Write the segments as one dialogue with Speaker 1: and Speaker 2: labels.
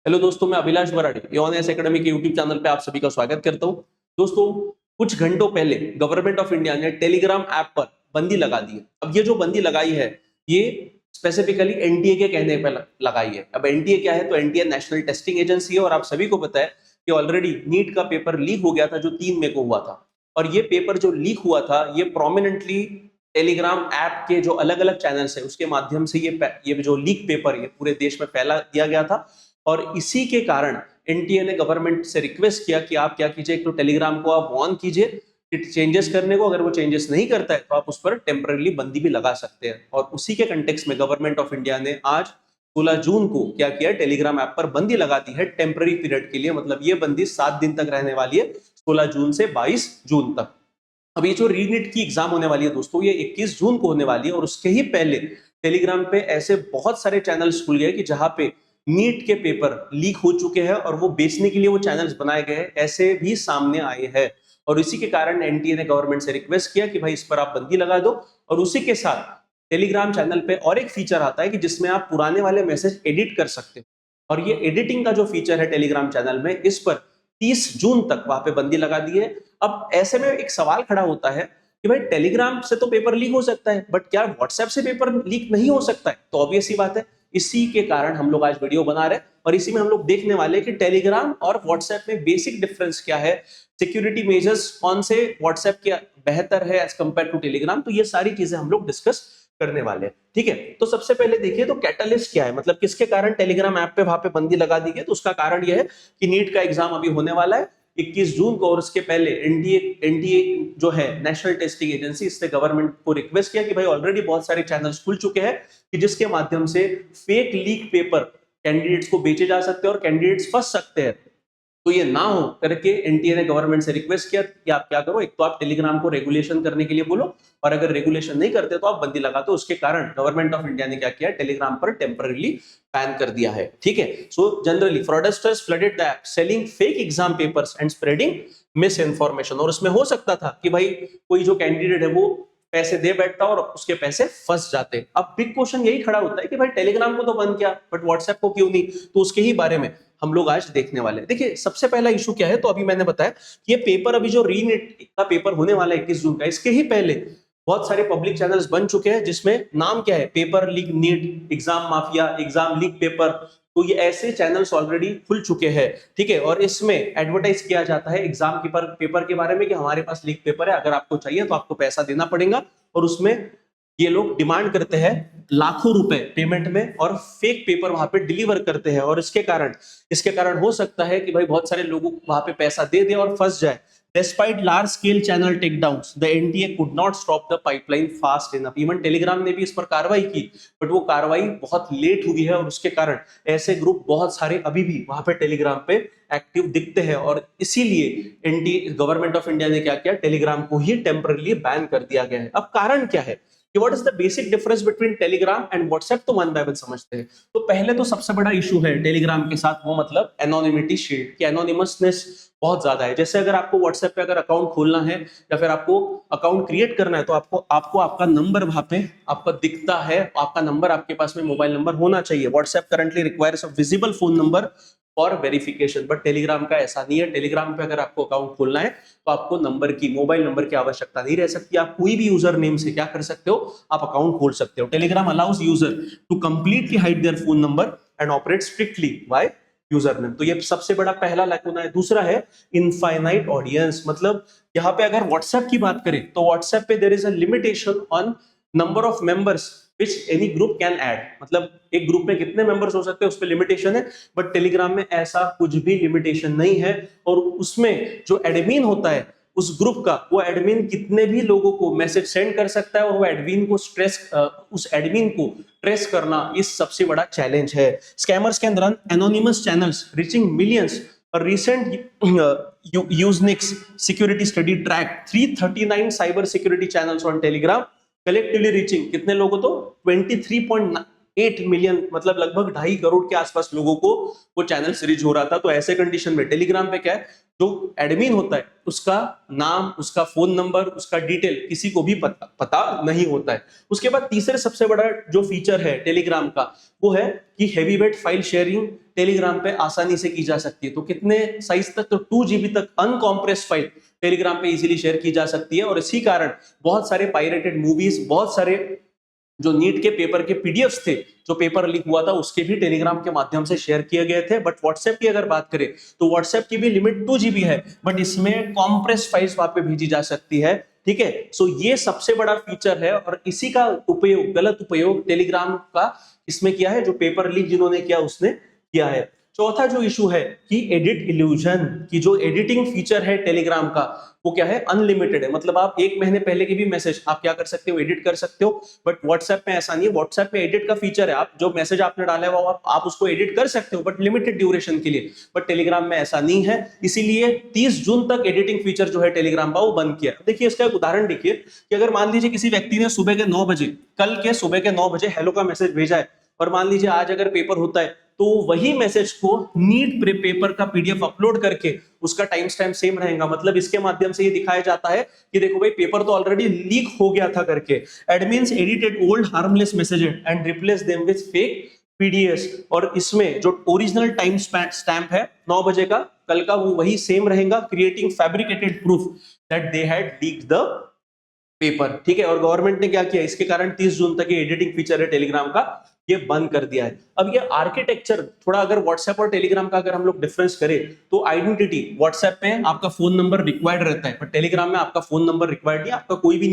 Speaker 1: Hello दोस्तों, मैं Abhilash बराड़ी एओनएस academy के यूट्यूब चैनल पे आप सभी का स्वागत करता हूं। दोस्तों, कुछ घंटों पहले गवर्नमेंट ऑफ इंडिया ने टेलीग्राम ऐप पर बंदी लगा दी है। अब ये जो बंदी लगाई है, ये स्पेसिफिकली एनटीए के कहने पर लगाई है। अब एनटीए क्या है? तो एनटीए नेशनल टेस्टिंग एजेंसी है और आप सभी को पता है कि ऑलरेडी नीट का पेपर लीक हो गया था जो 3 मई को हुआ था। और ये पेपर जो लीक हुआ था, ये प्रोमिनेंटली टेलीग्राम ऐप के जो अलग अलग चैनल्स है उसके माध्यम से ये जो लीक पेपर ये पूरे देश में फैला दिया गया था। और इसी के कारण एनटीए ने गवर्नमेंट से रिक्वेस्ट किया कि आप क्या कीजिए, एक तो टेलीग्राम को आप ऑन कीजिए कि चेंजेस करने को, अगर वो चेंजेस नहीं करता है तो आप उस पर टेम्पररी बंदी भी लगा सकते हैं। और उसी के कंटेक्स्ट में गवर्नमेंट ऑफ इंडिया ने आज 16 जून को क्या किया, टेलीग्राम ऐप पर बंदी लगा दी है टेम्पररी पीरियड के लिए। मतलब ये बंदी 7 दिन तक रहने वाली है, 16 जून से 22 जून तक। अब ये जो रीनीट की एग्जाम होने वाली है दोस्तों, ये 21 जून को होने वाली है। और उसके ही पहले टेलीग्राम पे ऐसे बहुत सारे चैनल्स खुल गए कि जहां पे नीट के पेपर लीक हो चुके हैं और वो बेचने के लिए वो चैनल्स बनाए गए, ऐसे भी सामने आए हैं। और इसी के कारण एनटीए ने गवर्नमेंट से रिक्वेस्ट किया कि भाई इस पर आप बंदी लगा दो। और उसी के साथ टेलीग्राम चैनल पे और एक फीचर आता है कि जिसमें आप पुराने वाले मैसेज एडिट कर सकते हो। और ये एडिटिंग का जो फीचर है टेलीग्राम चैनल में, इस पर 30 जून तक वहां पे बंदी लगा दी है। अब ऐसे में एक सवाल खड़ा होता है कि भाई टेलीग्राम से तो पेपर लीक हो सकता है, बट क्या व्हाट्सएप से पेपर लीक नहीं हो सकता है? तो ऑब्वियस ही बात है। इसी के कारण हम लोग आज वीडियो बना रहे हैं और इसी में हम लोग देखने वाले हैं कि टेलीग्राम और व्हाट्सएप में बेसिक डिफरेंस क्या है, सिक्योरिटी मेजर्स कौन से व्हाट्सएप के बेहतर है एज कंपेयर टू टेलीग्राम। तो ये सारी चीजें हम लोग डिस्कस करने वाले हैं, ठीक है। तो सबसे पहले देखिए तो कैटलिस्ट क्या है, मतलब किसके कारण टेलीग्राम ऐप पे वहां पे बंदी लगा दी गई। तो उसका कारण यह है कि नीट का एग्जाम अभी होने वाला है 21 जून को, और उसके पहले एनडीए जो है नेशनल टेस्टिंग एजेंसी, इसने गवर्नमेंट को रिक्वेस्ट किया कि भाई ऑलरेडी बहुत सारे चैनल्स खुल चुके हैं कि जिसके माध्यम से फेक लीक पेपर कैंडिडेट्स को बेचे जा सकते हैं और कैंडिडेट्स फंस सकते हैं। तो ये ना हो करके एनटीए ने गवर्नमेंट से रिक्वेस्ट किया कि आप क्या करो, एक तो आप टेलीग्राम को रेगुलेशन करने के लिए बोलो, और अगर रेगुलेशन नहीं करते तो आप बंदी लगा दो। उसके कारण गवर्नमेंट ऑफ इंडिया ने क्या किया, टेलीग्राम पर टेम्पररीली बैन कर दिया है, ठीक है। So generally fraudsters flooded the app selling fake exam papers and spreading miss information. और उसमें हो सकता था कि भाई कोई जो कैंडिडेट है वो पैसे दे बैठता और उसके पैसे फंस जाते। अब बिग क्वेश्चन यही खड़ा होता है कि भाई टेलीग्राम को तो बंद किया बट व्हाट्सएप को क्यों नहीं? तो उसके ही बारे में हम लोग आज देखने वाले हैं। देखिए सबसे पहला इशू क्या है, तो अभी मैंने बताया कि ये पेपर, अभी जो रीनीट का पेपर होने वाला है 21 जून का, इसके ही पहले बहुत सारे पब्लिक चैनल्स बन चुके हैं जिसमें नाम क्या है, paper leak NEET, exam mafia, exam leak paper. तो ये ऐसे चैनल्स ऑलरेडी खुल चुके हैं, ठीक है। और इसमें एडवर्टाइज किया जाता है एग्जाम पेपर के बारे में कि हमारे पास लीक पेपर है, अगर आपको चाहिए तो आपको पैसा देना पड़ेगा। और उसमें ये लोग डिमांड करते हैं लाखों रुपए पेमेंट में और फेक पेपर वहां पे डिलीवर करते हैं। और इसके कारण हो सकता है कि भाई बहुत सारे लोगों को वहां पे पैसा दे दे और फंस जाए। Despite large scale channel takedowns, the NTA could not stop the pipeline fast enough. Even Telegram ने भी इस पर कार्रवाई की, बट वो कार्रवाई बहुत लेट हुई है और उसके कारण ऐसे ग्रुप बहुत सारे अभी भी वहां पे टेलीग्राम पे एक्टिव दिखते हैं। और इसीलिए एनटी गवर्नमेंट ऑफ इंडिया ने क्या किया, टेलीग्राम को ही टेम्पररी बैन कर दिया गया है। अब कारण क्या है कि what is the basic difference between Telegram and WhatsApp, तो वन बाय वन समझते हैं। तो पहले तो सबसे बड़ा इशू है टेलीग्राम के साथ, वो मतलब एनोनिमिटी शील्ड की एनोनिमसनेस बहुत ज्यादा है। जैसे अगर आपको व्हाट्सएप पे अगर अकाउंट खोलना है या फिर आपको अकाउंट क्रिएट करना है, तो आपको आपका नंबर वहां पे आपका दिखता है, आपका नंबर आपके पास में मोबाइल नंबर होना चाहिए। WhatsApp currently requires a visible phone number for verification, but Telegram का ऐसा नहीं है। टेलीग्राम पे अगर आपको अकाउंट खोलना है तो आपको मोबाइल नंबर की आवश्यकता नहीं रह सकती। आप कोई भी यूजर नेम से क्या कर सकते हो, आप अकाउंट खोल सकते हो। Telegram allows user to completely hide their phone number and operate strictly by user name. तो ये सबसे बड़ा पहला लैकुना है। दूसरा है इनफाइनाइट ऑडियंस, मतलब यहाँ पे अगर व्हाट्सएप की बात करें तो व्हाट्सएप पे there is a limitation on number of members which any group can add, मतलब एक ग्रुप में कितने मेंबर्स हो सकते हैं उस पर लिमिटेशन है। बट टेलीग्राम में ऐसा कुछ भी लिमिटेशन नहीं है। और उसमें जो एडमिन होता है उस ग्रुप का, वो एडमिन कितने भी लोगों को मैसेज सेंड कर सकता है और वो एडमिन को उस एडमिन को ट्रेस करना इस सबसे बड़ा चैलेंज है। Scammers can run anonymous channels reaching millions. और recent Usenix security study tracked 339 cyber security channels on Telegram, collectively reaching कितने लोगों, तो 8 मिलियन मतलब लगभग 2.5 करोड़ के आसपास लोगों को वो चैनल सीरीज हो रहा था। तो ऐसे कंडीशन में टेलीग्राम पे क्या है, जो एडमिन होता है उसका नाम, उसका फोन नंबर, उसका डिटेल किसी को भी पता नहीं होता है। उसके बाद तीसरे सबसे बड़ा जो फीचर है टेलीग्राम का वो है कि हैवीवेट फाइल शेयरिंग टेलीग्राम पे आसानी से की जा सकती है। तो कितने साइज तक, तो 2 GB तक अनकॉम्प्रेस्ड फाइल टेलीग्राम पे इजीली शेयर की जा सकती है। और इसी कारण बहुत सारे पायरेटेड मूवीज, बहुत सारे जो नीट के पेपर के पीडीएफ्स थे, जो पेपर लीक हुआ था उसके भी टेलीग्राम के माध्यम से शेयर किए गए थे। बट व्हाट्सएप की अगर बात करें तो व्हाट्सएप की भी लिमिट 2 GB है, बट इसमें कॉम्प्रेस फाइल्स वहां पे भेजी जा सकती है। ठीक है, सो ये सबसे बड़ा फीचर है और इसी का उपयोग, गलत उपयोग टेलीग्राम का इसमें किया है, जो पेपर लीक जिन्होंने किया उसने किया है। चौथा जो इशू है कि एडिट इल्यूजन की जो एडिटिंग फीचर है टेलीग्राम का वो क्या है, अनलिमिटेड है। मतलब आप 1 महीने पहले की भी मैसेज आप क्या कर सकते हो, एडिट कर सकते हो। बट व्हाट्सएप में ऐसा नहीं है, व्हाट्सएप में एडिट का फीचर है, आप जो मैसेज आपने डाला है वो आप उसको एडिट कर सकते हो बट लिमिटेड ड्यूरेशन के लिए। बट टेलीग्राम में ऐसा नहीं है, इसीलिए 30 जून तक एडिटिंग फीचर जो है टेलीग्राम का वो बंद किया। देखिए इसका एक उदाहरण देखिए कि अगर मान लीजिए किसी व्यक्ति ने सुबह के 9 बजे, कल के सुबह के 9 बजे हेलो का मैसेज भेजा है और मान लीजिए आज अगर पेपर होता है तो वही मैसेज को नीट पेपर का पीडीएफ अपलोड करके उसका टाइम स्टैम्प सेम रहेगा। मतलब इसके माध्यम से ये दिखाया जाता है कि देखो भाई पेपर तो ऑलरेडी लीक हो गया था करके, admins edited old harmless messages and replace them with fake PDS. और इसमें जो ओरिजिनल टाइम स्टैम्प है 9 बजे का कल का वो वही सेम रहेगा, creating fabricated proof that they had leaked the paper. ठीक है, और गवर्नमेंट ने क्या किया, इसके कारण 30 जून तक ये एडिटिंग फीचर है टेलीग्राम का ये बंद कर दिया है। अब ये आर्किटेक्चर थोड़ा, अगर व्हाट्सएप और टेलीग्राम का अगर हम लोग डिफरेंस करें तो आइडेंटिटी, व्हाट्सएप में आपका फोन नंबर रिक्वायर्ड रहता है, पर टेलीग्राम में आपका फोन नंबर रिक्वायर्ड नहीं, आपका कोई भी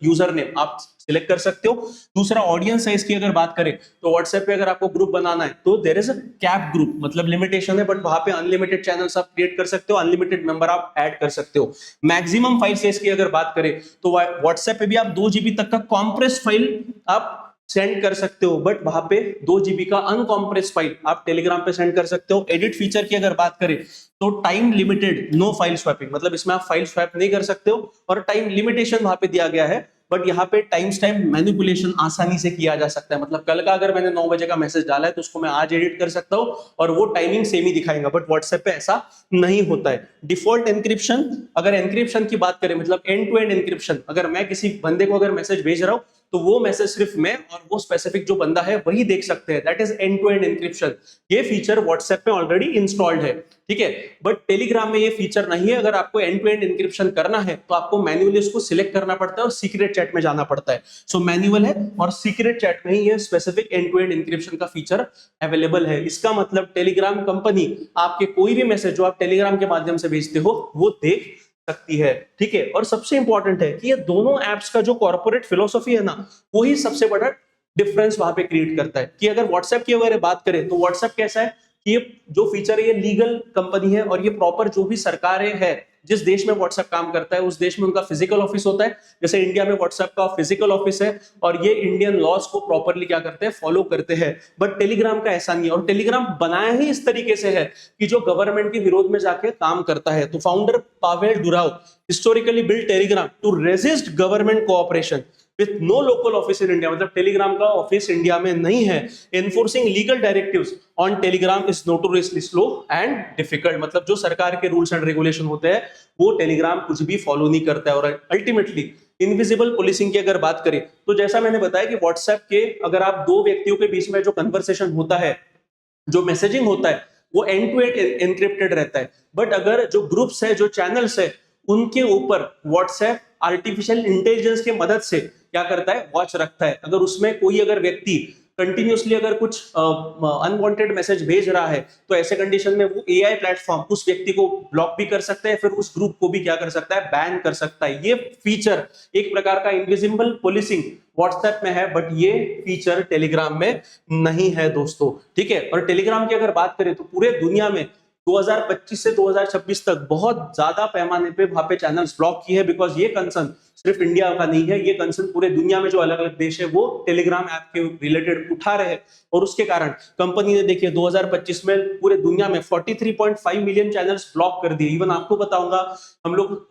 Speaker 1: यूजर नेम आप सिलेक्ट कर सकते हो। दूसरा ऑडियंस साइज की अगर बात करें तो व्हाट्सएप पे अगर आपको ग्रुप बनाना है तो there is a cap group, मतलब लिमिटेशन है, बट वहां पे अनलिमिटेड चैनल्स आप क्रिएट कर सकते हो, अनलिमिटेड मेंबर आप ऐड कर सकते हो। मैक्सिमम फाइल साइज की अगर बात करें तो व्हाट्सएप पे भी आप 2 GB तक का कॉम्प्रेस फाइल आप सेंड कर सकते हो, बट वहां पे 2 GB का अनकॉम्प्रेस फाइल आप टेलीग्राम पे सेंड कर सकते हो। एडिट फीचर की अगर बात करें तो time limited no file swapping, मतलब इसमें आप फाइल स्वैप नहीं कर सकते हो और टाइम लिमिटेशन वहां पे दिया गया है, बट यहाँ पे टाइम स्टैम्प मैनिपुलेशन आसानी से किया जा सकता है। मतलब कल का अगर मैंने 9 बजे का मैसेज डाला है तो उसको मैं आज एडिट कर सकता हूँ और वो टाइमिंग सेम ही दिखाएगा, बट व्हाट्सएप पे ऐसा नहीं होता है। डिफॉल्ट एन्क्रिप्शन, अगर एन्क्रिप्शन की बात करें मतलब एंड टू एंड एन्क्रिप्शन, अगर मैं किसी बंदे को अगर मैसेज भेज रहा हूँ तो वो मैसेज सिर्फ मैं और वो स्पेसिफिक जो बंदा है वही देख सकते हैं, that is end to end encryption. ये फीचर व्हाट्सएप में ऑलरेडी इंस्टॉल्ड है। ठीक है, बट टेलीग्राम में ये फीचर नहीं है। अगर आपको एंड टू एंड एन्क्रिप्शन करना है तो आपको मैन्युअली उसको सिलेक्ट करना पड़ता है और सीक्रेट चैट में जाना पड़ता है। सो मैन्युअल है और सीक्रेट चैट में ही ये specific end to end encryption का फीचर अवेलेबल है। इसका मतलब टेलीग्राम कंपनी आपके कोई भी मैसेज जो आप टेलीग्राम के माध्यम से भेजते हो वो देख सकती है। ठीक है, और सबसे इंपॉर्टेंट है कि ये दोनों एप्स का जो कॉर्पोरेट फिलोसॉफी है ना, वही सबसे बड़ा डिफरेंस वहां पे क्रिएट करता है। कि अगर व्हाट्सएप की अगर बात करें तो व्हाट्सएप कैसा है कि ये जो फीचर है ये लीगल कंपनी है और ये प्रॉपर जो भी सरकारें है, जिस देश में व्हाट्सएप काम करता है उस देश में उनका फिजिकल ऑफिस होता है। जैसे इंडिया में व्हाट्सएप का फिजिकल ऑफिस है और ये इंडियन लॉज को प्रॉपरली क्या करते हैं, फॉलो करते हैं। बट टेलीग्राम का ऐसा नहीं है और टेलीग्राम बनाया ही इस तरीके से है कि जो गवर्नमेंट के विरोध में जाके काम करता है। तो founder Pavel Durov historically build Telegram to resist government cooperation with no local office in India, मतलब टेलीग्राम का ऑफिस इंडिया में नहीं है। Enforcing legal directives on Telegram is notoriously slow and difficult, मतलब जो सरकार के रूल्स एंड रेगुलेशन होते हैं वो टेलीग्राम कुछ भी फॉलो नहीं करता है। और अल्टीमेटली इनविजिबल पुलिसिंग की अगर बात करें तो जैसा मैंने बताया कि व्हाट्सएप के अगर आप दो व्यक्तियों के बीच में जो कन्वर्सेशन होता है, जो मैसेजिंग होता है वो एंड टू एंड एनक्रिप्टेड रहता है। बट अगर जो ग्रुप्स है, जो चैनल्स है, उनके ऊपर व्हाट्सएप आर्टिफिशियल इंटेलिजेंस के मदद से क्या करता है, वॉच रखता है। अगर उसमें कोई अगर व्यक्ति कंटिन्यूसली अगर कुछ अनवांटेड मैसेज भेज रहा है तो ऐसे कंडीशन में वो एआई प्लेटफॉर्म उस व्यक्ति को ब्लॉक भी कर सकता है, फिर उस ग्रुप को भी क्या कर सकता है, बैन कर सकता है। ये फीचर एक प्रकार का इनविजिबल पुलिसिंग व्हाट्सएप में है, बट ये फीचर टेलीग्राम में नहीं है दोस्तों। ठीक है, और टेलीग्राम की अगर बात करें तो पूरे दुनिया में 2025 से 2026 तक बहुत ज्यादा पैमाने पे वहां पे चैनल्स ब्लॉक किए हैं, बिकॉज ये कंसर्न सिर्फ इंडिया का नहीं है, ये कंसर्न पूरे दुनिया में जो अलग अलग देश है वो टेलीग्राम ऐप के रिलेटेड उठा रहे हैं। और उसके कारण कंपनी ने देखिए 2025 में पूरे दुनिया में 43.5 मिलियन चैनल्स ब्लॉक कर दिए। इवन आपको बताऊंगा, हम लोग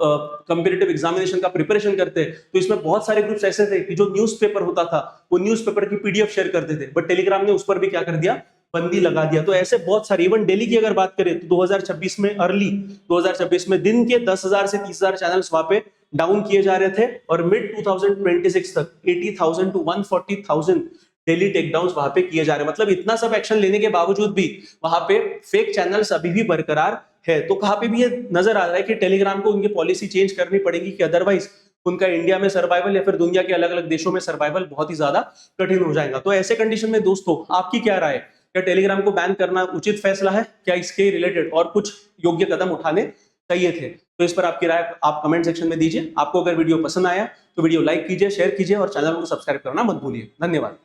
Speaker 1: कंपेरेटिव एग्जामिनेशन का प्रिपरेशन करते हैं तो इसमें बहुत सारे ग्रुप्स ऐसे थे कि जो न्यूज़पेपर होता था वो न्यूज़पेपर की पीडीएफ शेयर करते थे, बट टेलीग्राम ने उस पर भी क्या कर दिया, बंदी लगा दिया। तो ऐसे बहुत सारे, इवन दिल्ली की अगर बात करें तो 2026 में, अर्ली 2026 में दिन के 10,000 से 30,000 चैनल्स वहां पे डाउन किए जा रहे थे, और मिड 2026 तक 80,000 टू 140,000 डेली टेकडाउन्स वहां पे किए जा रहे हैं। मतलब इतना सब एक्शन लेने के बावजूद भी वहां पे फेक चैनल्स अभी भी बरकरार है। तो कहां पे भी ये नजर आ रहा है कि टेलीग्राम को उनकी पॉलिसी चेंज करनी पड़ेगी, कि अदरवाइज उनका इंडिया में सर्वाइवल या फिर दुनिया के अलग अलग देशों में सर्वाइवल बहुत ही ज्यादा कठिन हो जाएगा। तो ऐसे कंडीशन में दोस्तों आपकी क्या राय है? क्या टेलीग्राम को बैन करना उचित फैसला है? क्या इसके रिलेटेड और कुछ योग्य कदम उठाने चाहिए थे? तो इस पर आपकी राय आप कमेंट सेक्शन में दीजिए। आपको अगर वीडियो पसंद आया तो वीडियो लाइक कीजिए, शेयर कीजिए और चैनल को सब्सक्राइब करना मत भूलिए। धन्यवाद।